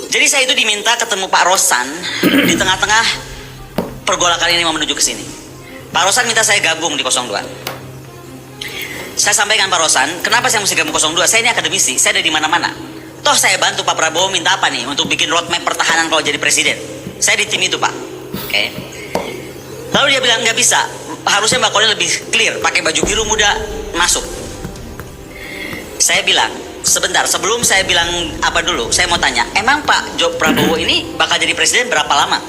Jadi saya itu diminta ketemu Pak Rosan di tengah-tengah pergolakan ini mau menuju ke sini. Pak Rosan minta saya gabung di 02. Saya sampaikan Pak Rosan, kenapa saya mesti gabung 02? Saya ini akademisi, saya ada di mana-mana. Toh saya bantu Pak Prabowo minta apa nih untuk bikin roadmap pertahanan kalau jadi presiden. Saya di tim itu Pak. Oke. Lalu dia bilang nggak bisa, harusnya Mbak Koni lebih clear, pakai baju biru muda masuk. Saya bilang, sebentar sebelum saya bilang apa dulu, saya mau tanya, emang Pak Prabowo ini bakal jadi presiden berapa lama?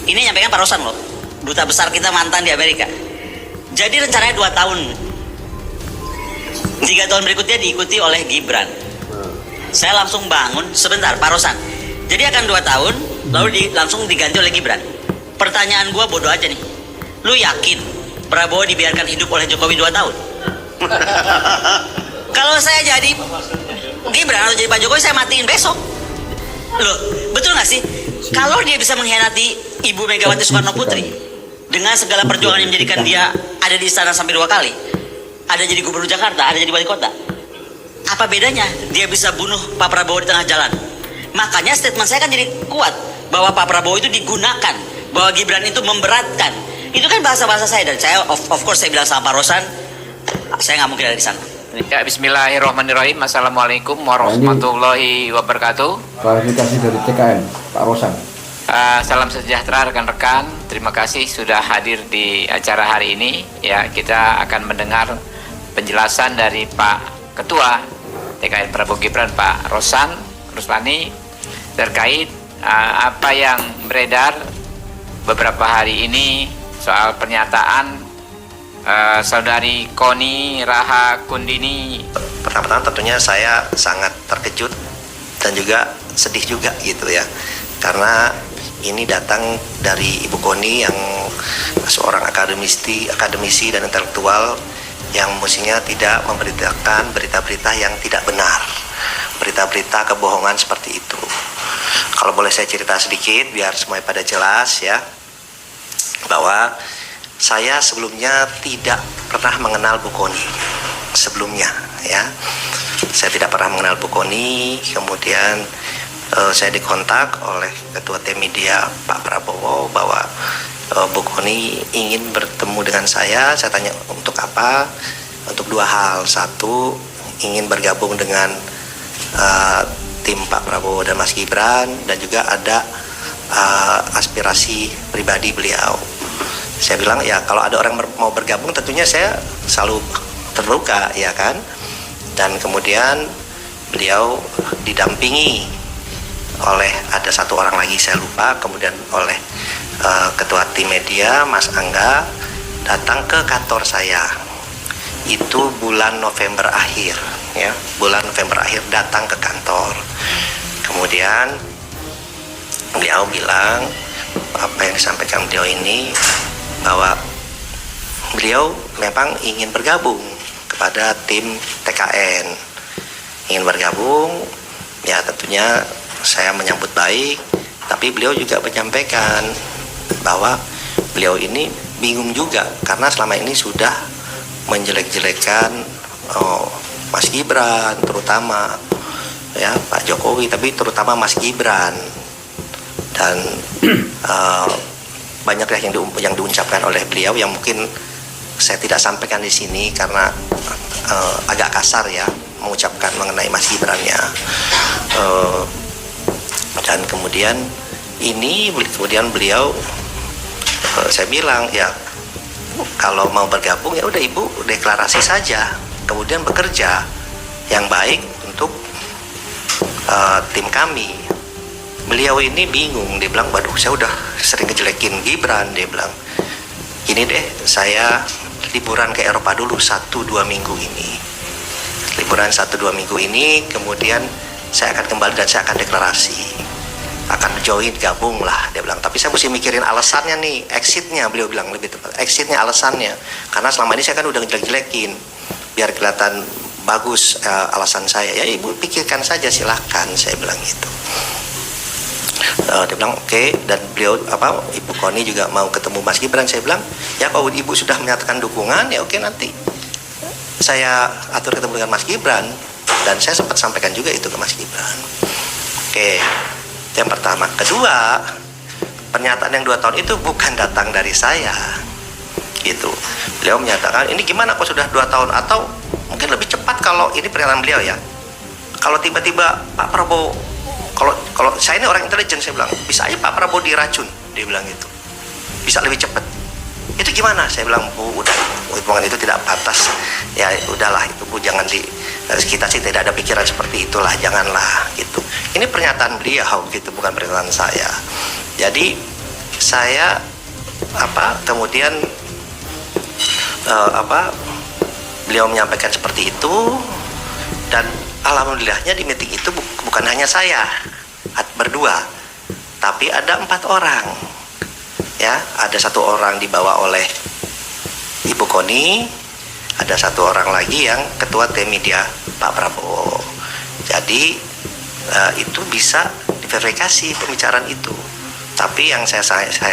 Ini nyampaikan Pak Rosan loh, duta besar kita mantan di Amerika. Jadi rencananya 2 tahun. 3 tahun berikutnya diikuti oleh Gibran. Saya langsung bangun, sebentar Pak Rosan. Jadi akan 2 tahun, lalu langsung diganti oleh Gibran. Pertanyaan gua bodoh aja nih. Lu yakin Prabowo dibiarkan hidup oleh Jokowi 2 tahun? Kalau saya jadi Gibran atau jadi Pak Jokowi, saya matiin besok. Loh, betul gak sih? Kalau dia bisa mengkhianati Ibu Megawati Soekarno Putri dengan segala perjuangan yang menjadikan dia ada di istana sampai 2 kali, ada jadi gubernur Jakarta, ada jadi wali kota, apa bedanya dia bisa bunuh Pak Prabowo di tengah jalan? Makanya statement saya kan jadi kuat bahwa Pak Prabowo itu digunakan, bahwa Gibran itu memberatkan. Itu kan bahasa-bahasa saya, dan saya of course saya bilang sama Pak Rosan, saya nggak mungkin ada di sana. Ya, bismillahirrahmanirrahim. Assalamualaikum warahmatullahi wabarakatuh. Klarifikasi dari TKN, Pak Rosan. Salam sejahtera rekan-rekan. Terima kasih sudah hadir di acara hari ini. Ya, kita akan mendengar penjelasan dari Pak Ketua TKN Prabowo Gibran, Pak Rosan Ruslani, terkait apa yang beredar beberapa hari ini soal pernyataan Saudari Koni Rahakundini. Pertama-tama tentunya saya sangat terkejut dan juga sedih juga gitu ya, karena ini datang dari Ibu Koni yang seorang akademisi dan intelektual yang mestinya tidak memberitakan berita-berita yang tidak benar, berita-berita kebohongan seperti itu. Kalau boleh saya cerita sedikit biar semuanya pada jelas ya, bahwa saya sebelumnya tidak pernah mengenal Bu Koni sebelumnya ya. Saya tidak pernah mengenal Bu Koni. Kemudian saya dikontak oleh Ketua Tim Media Pak Prabowo bahwa Bu Koni ingin bertemu dengan saya. Saya tanya untuk apa? Untuk 2 hal. Satu, ingin bergabung dengan tim Pak Prabowo dan Mas Gibran, dan juga ada aspirasi pribadi beliau. Saya bilang ya kalau ada orang mau bergabung tentunya saya selalu terbuka ya kan. Dan kemudian beliau didampingi oleh ada 1 orang lagi saya lupa, kemudian oleh Ketua Tim Media Mas Angga datang ke kantor saya. Itu bulan November akhir ya, bulan November akhir datang ke kantor. Kemudian beliau bilang apa yang disampaikan beliau ini, bahwa beliau memang ingin bergabung kepada tim TKN, ingin bergabung ya. Tentunya saya menyambut baik, tapi beliau juga menyampaikan bahwa beliau ini bingung juga karena selama ini sudah menjelek-jelekan Mas Gibran, terutama ya Pak Jokowi, tapi terutama Mas Gibran, dan banyak yang diucapkan oleh beliau yang mungkin saya tidak sampaikan di sini karena agak kasar ya mengucapkan mengenai Mas Gibran-nya. Dan kemudian beliau saya bilang ya kalau mau bergabung ya udah Ibu deklarasi saja, kemudian bekerja yang baik untuk tim kami. Beliau ini bingung, dia bilang, waduh saya udah sering ngejelekin Gibran. Dia bilang, gini deh, saya liburan ke Eropa dulu 1-2 minggu ini. Liburan 1-2 minggu ini, kemudian saya akan kembali dan saya akan deklarasi, akan join, gabung lah, dia bilang. Tapi saya mesti mikirin alasannya nih, exitnya, beliau bilang lebih tepat, exitnya, alasannya. Karena selama ini saya kan udah ngejelek-jelekin, biar kelihatan bagus alasan saya. Ya Ibu pikirkan saja, silahkan, saya bilang gitu. Dia bilang oke. Dan beliau Ibu Koni juga mau ketemu Mas Gibran. Saya bilang ya kalau Ibu sudah menyatakan dukungan ya oke, nanti saya atur ketemu dengan Mas Gibran. Dan saya sempat sampaikan juga itu ke Mas Gibran. Oke, itu yang pertama. Kedua, pernyataan yang 2 tahun itu bukan datang dari saya, gitu. Beliau menyatakan, ini gimana kok sudah 2 tahun, atau mungkin lebih cepat kalau ini pernyataan beliau ya. Kalau tiba-tiba Pak Prabowo, kalau saya ini orang intelijen, saya bilang bisa aja Pak Prabowo diracun, dia bilang gitu, bisa lebih cepat. Itu gimana? Saya bilang, Bu, udah, hubungan itu tidak batas. Ya udahlah, itu Bu, jangan kita sih tidak ada pikiran seperti itulah, janganlah gitu. Ini pernyataan beliau gitu, bukan pernyataan saya. Jadi saya kemudian beliau menyampaikan seperti itu, dan alhamdulillahnya di meeting itu bukan hanya saya berdua, tapi ada 4 orang. Ya, ada 1 orang dibawa oleh Ibu Koni, ada 1 orang lagi yang ketua tim media Pak Prabowo. Jadi itu bisa diverifikasi pembicaraan itu. Tapi yang saya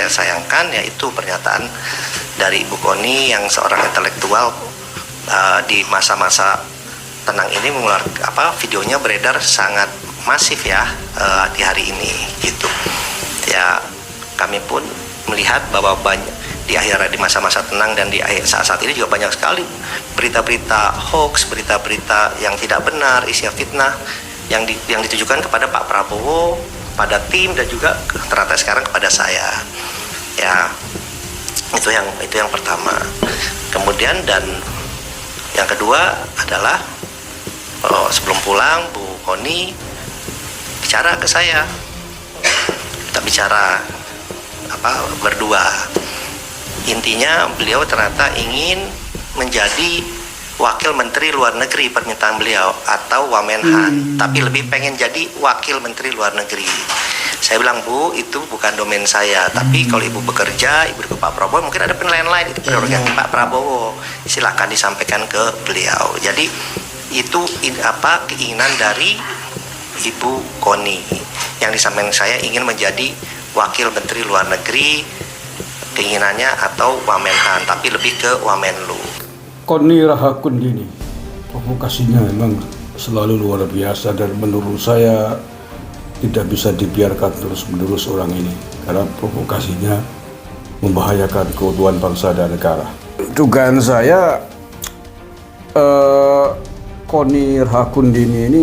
sayangkan yaitu pernyataan dari Ibu Koni yang seorang intelektual di masa-masa tenang ini mengeluarkan videonya beredar sangat masif ya di hari ini gitu. Ya, kami pun melihat bahwa banyak di masa-masa tenang dan di saat-saat ini juga banyak sekali berita-berita hoax, berita-berita yang tidak benar, isinya fitnah yang ditujukan kepada Pak Prabowo, pada tim, dan juga ternyata sekarang kepada saya. Ya, itu yang pertama. Kemudian dan yang kedua adalah sebelum pulang Bu Koni bicara ke saya, kita bicara berdua. Intinya beliau ternyata ingin menjadi wakil menteri luar negeri, permintaan beliau, atau Wamenhan, tapi lebih pengen jadi wakil menteri luar negeri. Saya bilang, Bu, itu bukan domain saya, tapi kalau Ibu bekerja, Ibu ke Pak Prabowo, mungkin ada penilaian lain, itu prerogatif Pak Prabowo, silakan disampaikan ke beliau. Jadi itu keinginan dari Ibu Koni yang disampaikan saya, ingin menjadi wakil menteri luar negeri, keinginannya, atau Wamenhan, tapi lebih ke Wamenlu. Koni Rahakundini, provokasinya memang selalu luar biasa, dan menurut saya tidak bisa dibiarkan terus-menerus orang ini, karena provokasinya membahayakan keutuhan bangsa dan negara. Dugaan saya Koni Rahakundini ini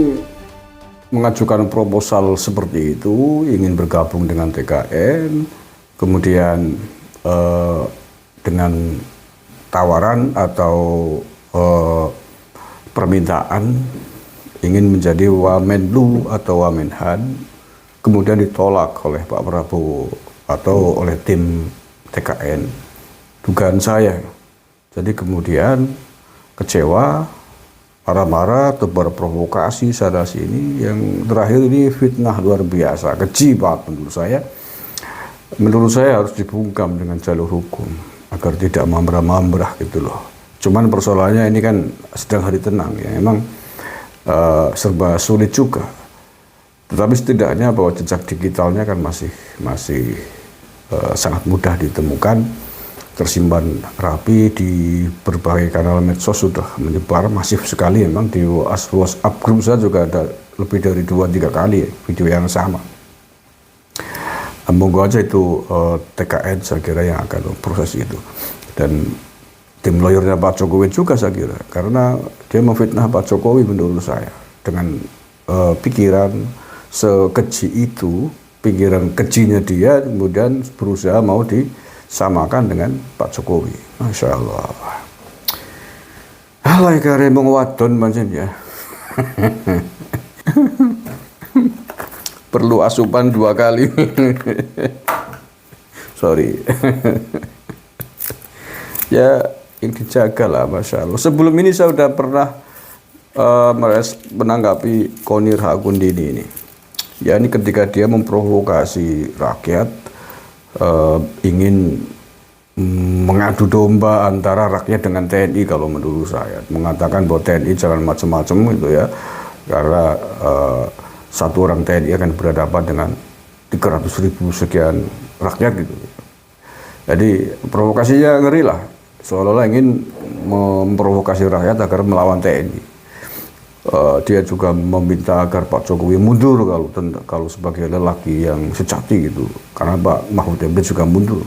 mengajukan proposal seperti itu, ingin bergabung dengan TKN, kemudian dengan tawaran atau permintaan ingin menjadi Wamenlu atau Wamenhan, kemudian ditolak oleh Pak Prabowo atau oleh tim TKN. Dugaan saya. Jadi kemudian kecewa, marah-marah, tebar provokasi sana sini. Yang terakhir ini fitnah luar biasa, keji banget menurut saya. Menurut saya harus dibungkam dengan jalur hukum agar tidak mambrah-mambrah gitu loh. Cuman persoalannya ini kan sedang hari tenang ya, memang serba sulit juga. Tetapi setidaknya bahwa jejak digitalnya kan masih sangat mudah ditemukan, tersimpan rapi di berbagai kanal medsos, sudah menyebar masif sekali. Memang di WhatsApp group saya juga ada lebih dari 2-3 kali video yang sama. Monggo aja itu TKN saya kira yang akan proses itu, dan tim lawyernya Pak Jokowi juga saya kira, karena dia memfitnah Pak Jokowi menurut saya dengan pikiran sekeji itu, pikiran kejinya dia, kemudian berusaha mau disamakan dengan Pak Jokowi. Masya Allah. Alay kare mung wadon pancen ya. Perlu asupan 2 kali. Sorry. Ya, yang dijaga lah, Masya Allah. Sebelum ini saya sudah pernah menanggapi Koni Rahakundini ini. Ya, ini ketika dia memprovokasi rakyat, ingin mengadu domba antara rakyat dengan TNI kalau menurut saya. Mengatakan bahwa TNI jangan macam-macam gitu ya. Karena satu orang TNI akan berhadapan dengan 300.000 sekian rakyat gitu. Jadi provokasinya ngeri lah, seolah-olah ingin memprovokasi rakyat agar melawan TNI. Dia juga meminta agar Pak Jokowi mundur kalau sebagai lelaki yang sejati gitu. Karena Pak Mahfud MD juga mundur.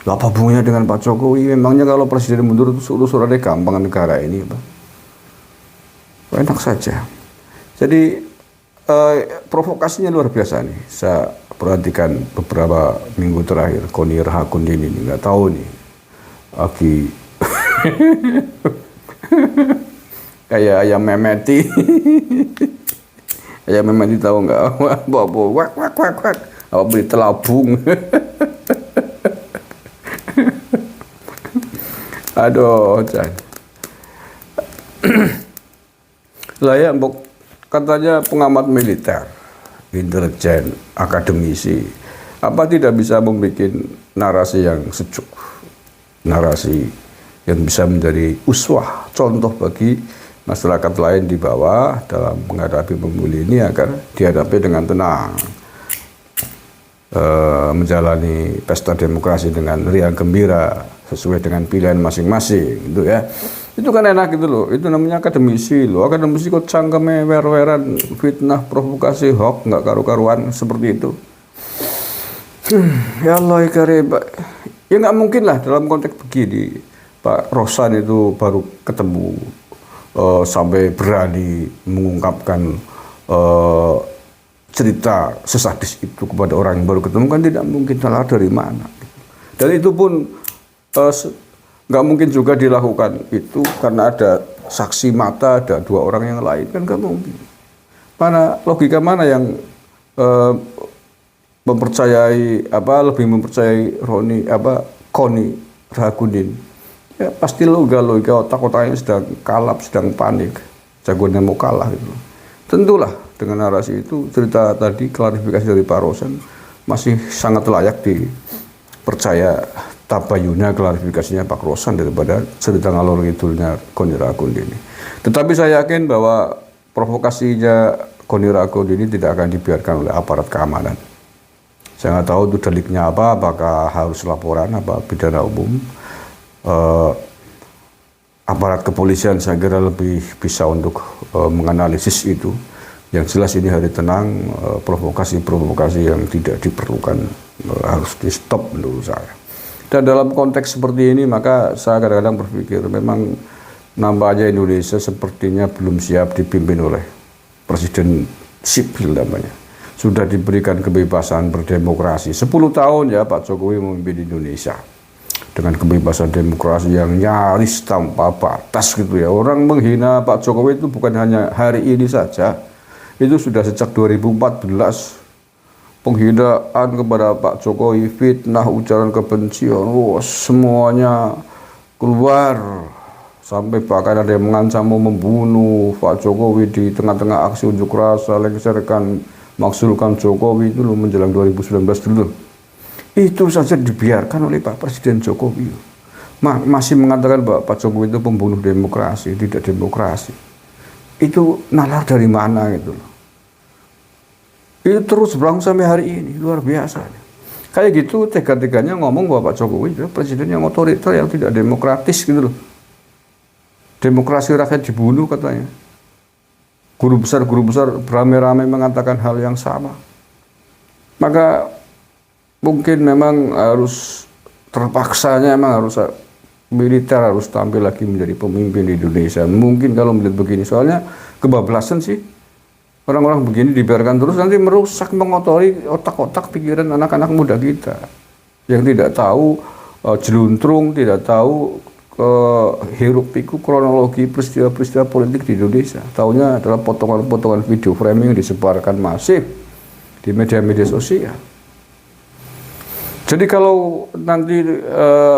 Lah apa hubungannya dengan Pak Jokowi? Memangnya kalau presiden mundur itu urusannya gampang negara ini, Pak? Enak saja. Jadi provokasinya luar biasa nih. Saya perhatikan beberapa minggu terakhir Koni Rahakundin ini, nggak tahu nih lagi kayak ayam memeti. Ayam memeti tahu nggak? Wak apa beli telabung. Aduh, Chan. Lah ya, katanya pengamat militer, intelijen, akademisi, apa tidak bisa membuat narasi yang sejuk, narasi yang bisa menjadi uswah, contoh bagi masyarakat lain di bawah dalam menghadapi pemilu ini agar dihadapi dengan tenang, menjalani pesta demokrasi dengan riang gembira sesuai dengan pilihan masing-masing, gitu ya. Itu kan enak gitu loh, itu namanya akademisi loh. Akademisi kok cangkeme wer-weran, fitnah, provokasi, hoax, nggak karu-karuan seperti itu. Ya Allah, ya nggak mungkin lah dalam konteks begini. Pak Rosan itu baru ketemu sampai berani mengungkapkan cerita sesadis itu kepada orang yang baru ketemu, kan tidak mungkin, salah dari mana. Dan itu pun nggak mungkin juga dilakukan itu karena ada saksi mata, ada 2 orang yang lain, kan nggak mungkin. Logika mana yang lebih mempercayai Koni Rahakundin? Ya pasti logika otak-otaknya sedang kalap, sedang panik, jagoannya mau kalah gitu. Tentulah dengan narasi itu, cerita tadi, klarifikasi dari Pak Rosan masih sangat layak dipercaya tabayunnya, klarifikasinya Pak Rosan daripada cerita ngalor ngidulnya Koni Rahakundin ini. Tetapi saya yakin bahwa provokasinya Koni Rahakundin ini tidak akan dibiarkan oleh aparat keamanan. Saya nggak tahu itu deliknya apa, apakah harus laporan, apa pidana umum. Aparat kepolisian saya kira lebih bisa untuk menganalisis itu. Yang jelas ini hari tenang, provokasi-provokasi yang tidak diperlukan harus di stop menurut saya. Dan dalam konteks seperti ini maka saya kadang-kadang berpikir memang nampaknya Indonesia sepertinya belum siap dipimpin oleh presiden sipil namanya. Sudah diberikan kebebasan berdemokrasi 10 tahun ya Pak Jokowi memimpin Indonesia dengan kebebasan demokrasi yang nyaris tanpa batas gitu ya. Orang menghina Pak Jokowi itu bukan hanya hari ini saja, itu sudah sejak 2014. Penghinaan kepada Pak Jokowi, fitnah, ujaran kebencian, semuanya keluar. Sampai bahkan ada yang mengancam mau membunuh Pak Jokowi di tengah-tengah aksi unjuk rasa, lengserkan, maksulkan Jokowi itu loh menjelang 2019 dulu. Itu saja dibiarkan oleh Pak Presiden Jokowi. Masih mengatakan bahwa Pak Jokowi itu pembunuh demokrasi, tidak demokrasi. Itu nalar dari mana gitu loh. Itu terus berlangsung sampai hari ini, luar biasa. Kayak gitu tega-teganya ngomong bahwa Pak Jokowi itu presiden yang otoriter, yang tidak demokratis gitu loh. Demokrasi rakyat dibunuh katanya. Guru besar beramai-ramai mengatakan hal yang sama. Maka mungkin memang harus terpaksanya harus militer harus tampil lagi menjadi pemimpin di Indonesia. Mungkin kalau melihat begini, soalnya kebablasan sih. Orang-orang begini dibiarkan terus nanti merusak, mengotori otak-otak pikiran anak-anak muda kita yang tidak tahu jeluntrung, tidak tahu hiruk pikuk kronologi peristiwa-peristiwa politik di Indonesia. Taunya adalah potongan-potongan video framing yang disebarkan masif di media-media sosial. Jadi kalau nanti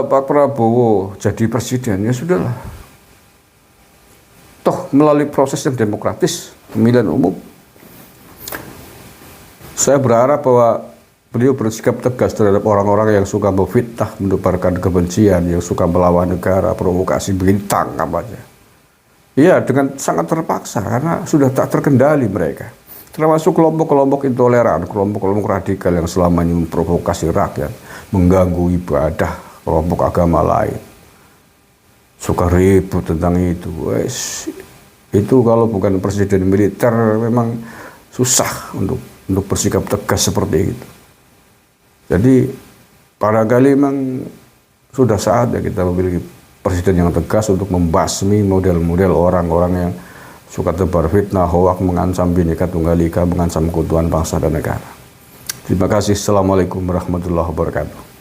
Pak Prabowo jadi presiden, ya sudahlah. Toh melalui proses yang demokratis, pemilihan umum. Saya berharap bahwa beliau bersikap tegas terhadap orang-orang yang suka memfitnah, menebarkan kebencian, yang suka melawan negara, provokasi, bintang apa aja. Iya, dengan sangat terpaksa karena sudah tak terkendali mereka. Termasuk kelompok-kelompok intoleran, kelompok-kelompok radikal yang selama ini memprovokasi rakyat, mengganggu ibadah kelompok agama lain. Suka ribut tentang itu. itu kalau bukan presiden militer memang susah untuk bersikap tegas seperti itu. Jadi barangkali memang sudah saatnya kita memiliki presiden yang tegas untuk membasmi model-model orang-orang yang suka tebar fitnah, hoak, mengancam Bhinneka Tunggal Ika, mengancam keutuhan bangsa dan negara. Terima kasih. Assalamualaikum warahmatullahi wabarakatuh.